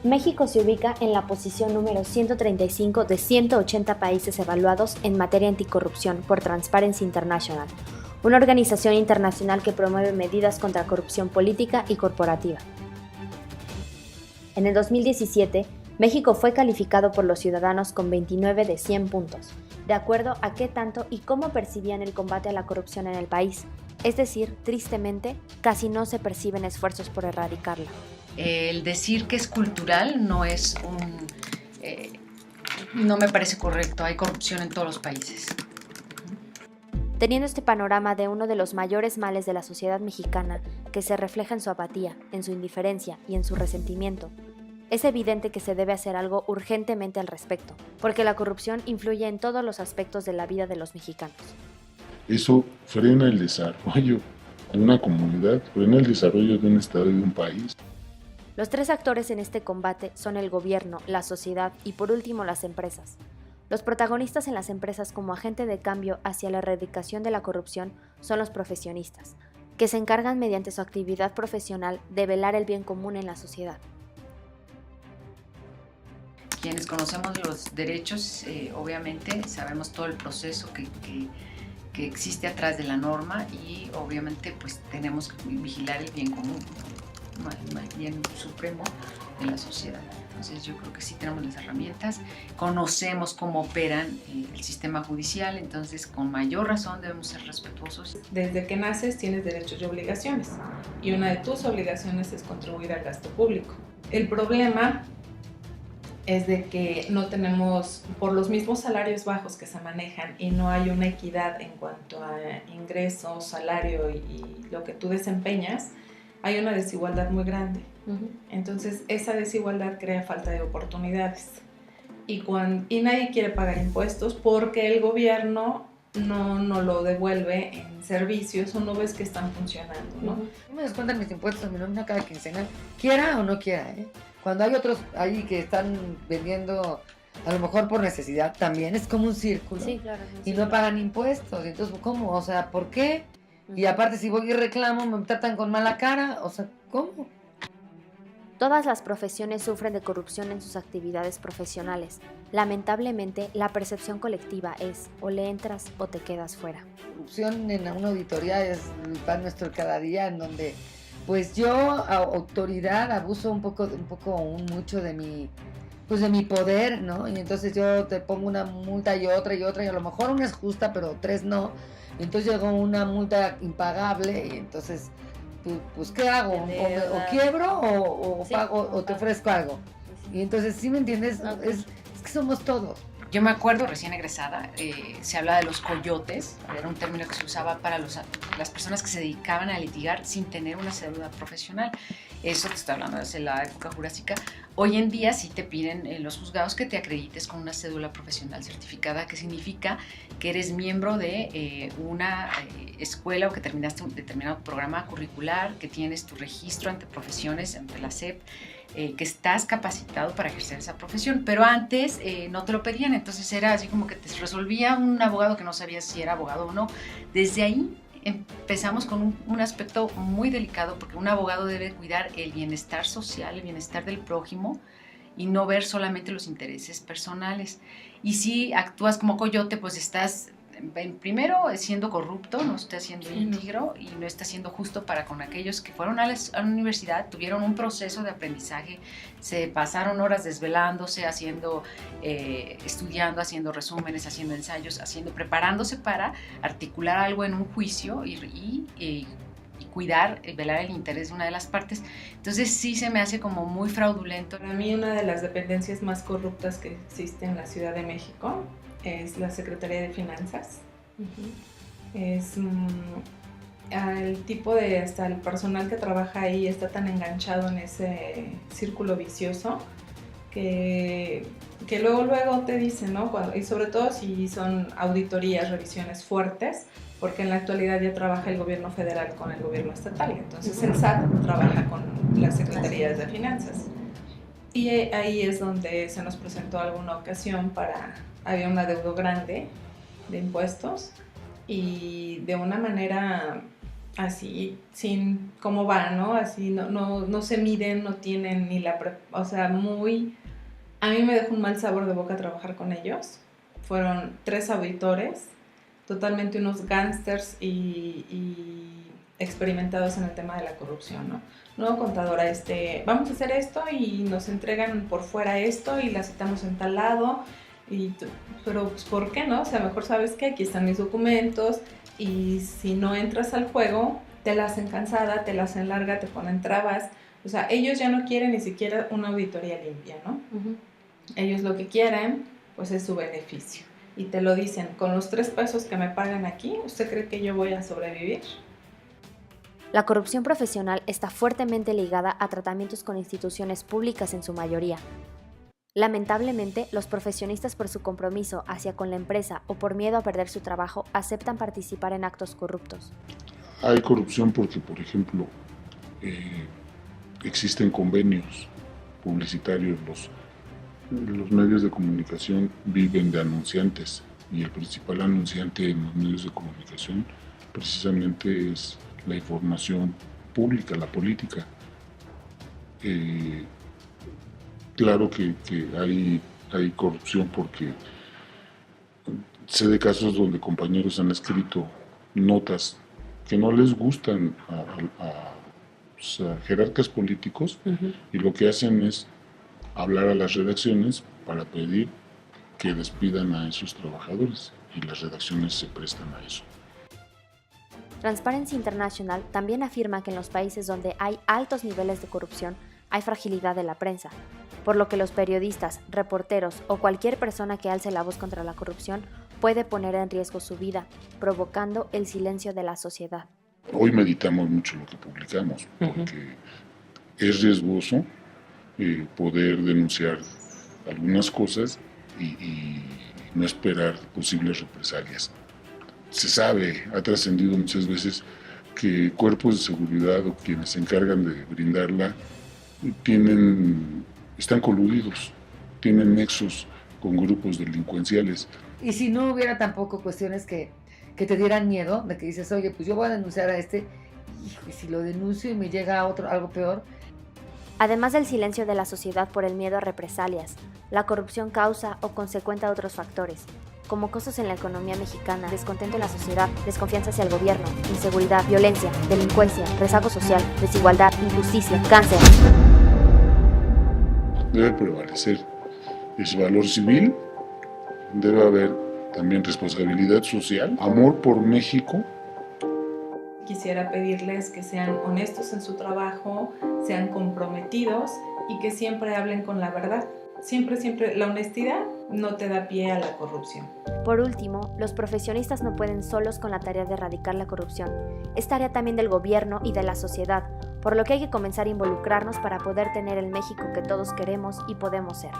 México se ubica en la posición número 135 de 180 países evaluados en materia anticorrupción por Transparency International, una organización internacional que promueve medidas contra corrupción política y corporativa. En el 2017, México fue calificado por los ciudadanos con 29 de 100 puntos, de acuerdo a qué tanto y cómo percibían el combate a la corrupción en el país. Es decir, tristemente, casi no se perciben esfuerzos por erradicarla. El decir que es cultural no no me parece correcto. Hay corrupción en todos los países. Teniendo este panorama de uno de los mayores males de la sociedad mexicana, que se refleja en su apatía, en su indiferencia y en su resentimiento, es evidente que se debe hacer algo urgentemente al respecto, porque la corrupción influye en todos los aspectos de la vida de los mexicanos. Eso frena el desarrollo de una comunidad, frena el desarrollo de un estado y de un país. Los tres actores en este combate son el gobierno, la sociedad y por último las empresas. Los protagonistas en las empresas como agente de cambio hacia la erradicación de la corrupción son los profesionistas, que se encargan mediante su actividad profesional de velar el bien común en la sociedad. Quienes conocemos los derechos, obviamente sabemos todo el proceso que existe atrás de la norma y obviamente pues tenemos que vigilar el bien común, el bien supremo de la sociedad. Entonces yo creo que sí tenemos las herramientas, conocemos cómo operan el sistema judicial, entonces con mayor razón debemos ser respetuosos. Desde que naces tienes derechos y obligaciones y una de tus obligaciones es contribuir al gasto público. El problema es de que no tenemos, por los mismos salarios bajos que se manejan y no hay una equidad en cuanto a ingresos, salario y lo que tú desempeñas, hay una desigualdad muy grande. Entonces esa desigualdad crea falta de oportunidades y nadie quiere pagar impuestos porque el gobierno no lo devuelve en servicios o no ves que están funcionando, ¿no? Me descuentan mis impuestos a mi nómina cada quincena, quiera o no quiera, ¿eh? Cuando hay otros ahí que están vendiendo a lo mejor por necesidad, también es como un círculo. Sí, claro, y no pagan impuestos. Entonces, ¿cómo? O sea, ¿por qué? Y aparte, si voy y reclamo, me tratan con mala cara. O sea, ¿cómo? Todas las profesiones sufren de corrupción en sus actividades profesionales. Lamentablemente, la percepción colectiva es o le entras o te quedas fuera. Corrupción en una auditoría es el pan nuestro cada día, en donde pues yo, autoridad, abuso mucho de mi poder, ¿no? Y entonces yo te pongo una multa y otra, y a lo mejor una es justa, pero tres no. Y entonces llegó una multa impagable, y entonces, pues ¿qué hago? ¿O quiebro o pago o te ofrezco algo? Y entonces, ¿sí me entiendes? Es que somos todos. Yo me acuerdo, recién egresada, se habla de los coyotes, era un término que se usaba para las personas que se dedicaban a litigar sin tener una cédula profesional. Eso te estoy hablando desde la época jurásica. Hoy en día sí te piden en los juzgados que te acredites con una cédula profesional certificada, que significa que eres miembro de una escuela o que terminaste un determinado programa curricular, que tienes tu registro ante profesiones, ante la SEP, que estás capacitado para ejercer esa profesión, pero antes no te lo pedían, entonces era así como que te resolvía un abogado que no sabía si era abogado o no. Desde ahí empezamos con un aspecto muy delicado, porque un abogado debe cuidar el bienestar social, el bienestar del prójimo y no ver solamente los intereses personales. Y si actúas como coyote, pues estás primero siendo corrupto, no estás siendo íntegro y no estás siendo justo para con aquellos que fueron a la universidad, tuvieron un proceso de aprendizaje, se pasaron horas desvelándose, estudiando, haciendo resúmenes, haciendo ensayos, preparándose para articular algo en un juicio y cuidar, velar el interés de una de las partes. Entonces sí se me hace como muy fraudulento. Para mí una de las dependencias más corruptas que existe en la Ciudad de México es la Secretaría de Finanzas. Es hasta el personal que trabaja ahí está tan enganchado en ese círculo vicioso que luego te dicen, ¿no? Y sobre todo si son auditorías, revisiones fuertes, porque en la actualidad ya trabaja el gobierno federal con el gobierno estatal, entonces el SAT trabaja con las secretarías de finanzas. Y ahí es donde se nos presentó alguna ocasión había un adeudo grande de impuestos y de una manera así, sin cómo va, ¿no? Así no se miden, no tienen ni o sea, a mí me dejó un mal sabor de boca trabajar con ellos. Fueron 3 auditores, totalmente unos gángsters y experimentados en el tema de la corrupción, ¿no? No, contadora, vamos a hacer esto y nos entregan por fuera esto y la citamos en tal lado, pero pues, ¿por qué no? O sea, mejor sabes que aquí están mis documentos y si no entras al juego, te la hacen cansada, te la hacen larga, te ponen trabas. O sea, ellos ya no quieren ni siquiera una auditoría limpia, ¿no? Uh-huh. Ellos lo que quieren, pues es su beneficio. Y te lo dicen, con los 3 pesos que me pagan aquí, ¿usted cree que yo voy a sobrevivir? La corrupción profesional está fuertemente ligada a tratamientos con instituciones públicas en su mayoría. Lamentablemente, los profesionistas por su compromiso hacia con la empresa o por miedo a perder su trabajo aceptan participar en actos corruptos. Hay corrupción porque, por ejemplo, existen convenios publicitarios, los medios de comunicación viven de anunciantes y el principal anunciante en los medios de comunicación precisamente es la información pública, la política. Claro que hay corrupción porque sé de casos donde compañeros han escrito notas que no les gustan a jerarcas políticos, uh-huh, y lo que hacen es hablar a las redacciones para pedir que despidan a esos trabajadores y las redacciones se prestan a eso. Transparency International también afirma que en los países donde hay altos niveles de corrupción hay fragilidad de la prensa, por lo que los periodistas, reporteros o cualquier persona que alce la voz contra la corrupción puede poner en riesgo su vida, provocando el silencio de la sociedad. Hoy meditamos mucho lo que publicamos, porque uh-huh, es riesgoso poder denunciar algunas cosas y no esperar posibles represalias. Se sabe, ha trascendido muchas veces que cuerpos de seguridad o quienes se encargan de brindarla están coludidos, tienen nexos con grupos delincuenciales. Y si no hubiera tampoco cuestiones que te dieran miedo, de que dices, oye, pues yo voy a denunciar a hijo, y si lo denuncio y me llega algo peor. Además del silencio de la sociedad por el miedo a represalias, la corrupción causa o consecuenta otros factores, como costos en la economía mexicana, descontento en la sociedad, desconfianza hacia el gobierno, inseguridad, violencia, delincuencia, rezago social, desigualdad, injusticia, cáncer. Debe prevalecer ese valor civil, debe haber también responsabilidad social, amor por México. Quisiera pedirles que sean honestos en su trabajo, sean comprometidos y que siempre hablen con la verdad. Siempre, la honestidad no te da pie a la corrupción. Por último, los profesionistas no pueden solos con la tarea de erradicar la corrupción. Es tarea también del gobierno y de la sociedad, por lo que hay que comenzar a involucrarnos para poder tener el México que todos queremos y podemos ser.